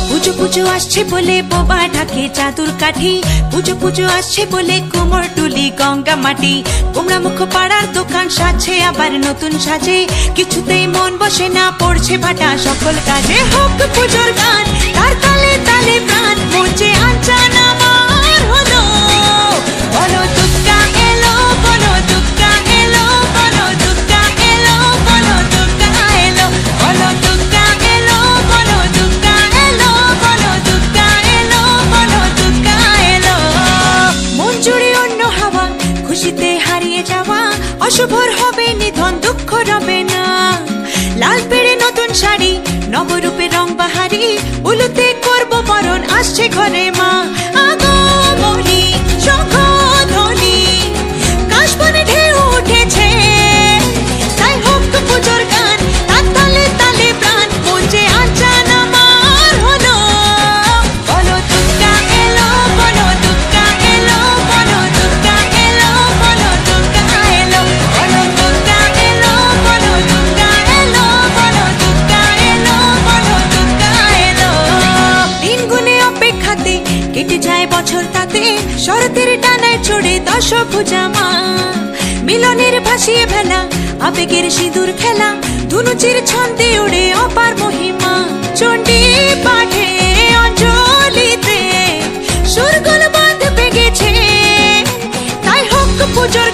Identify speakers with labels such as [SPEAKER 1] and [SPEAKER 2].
[SPEAKER 1] পুজো পুজো আসছে বলে বোবা ঢাকে চাদুর কাঠি, পুজো পুজো আসছে বলে কোমর টুলি গঙ্গা মাটি। কুমড়া মুখ পাড়ার দোকান সাজছে আবার নতুন সাজে, কিছুতেই মন বসে না, পড়ছে ভাটা সকল কাজে। হোক পুজোর গান তার তালে তালে প্রাণ, মঞ্চে আনচান আমার হলো। বলো দুর্গা এলো, বলো দুর্গা এলো, বলো দুর্গা এলো, বলো দুর্গা এলো, বলো দুর্গা এলো, বলো দুর্গা এলো, বলো দুর্গা এলো, বলো দুর্গা এলো। মন জুড়ে অন্য হাওয়া, খুশিতে হারিয়ে যাওয়া, অশুভর হবে নিধন, দুঃখ রবে না। লাল পেড়ে নতুন শাড়ি, নবরূপে রং বাহারি, উলুতে করবো বরণ, আসছে ঘরে মা। আগমনী শঙ্খধ্বনি, কাশবনে ঢেউ উঠেছে, তাই হোক পুজোর গান তার তালে তালে প্রাণ, মঞ্চে আনচান আমার হলো। বলো দুর্গা এলো, বলো দুর্গা এলো, বলো দুর্গা এলো, বলো দুর্গা এলো, বলো দুর্গা এলো, বলো দুর্গা এলো, বলো দুর্গা এলো, বলো দুর্গা এলো। দিন গুনে অপেক্ষাতে কেটে যায় বছর, তাতে শরতের ডানায় চড়ে দশভুজা মা। মিলনের ভাসিয়ে ভেলা, আবেগের সিঁদুর খেলা, ধুনুচির ছন্দে ওড়ে অপার মহিমা। চণ্ডী পাঠে অঞ্জলিতে সুরগুলো বাঁধ পেগেছে, তাই হোক পুজোর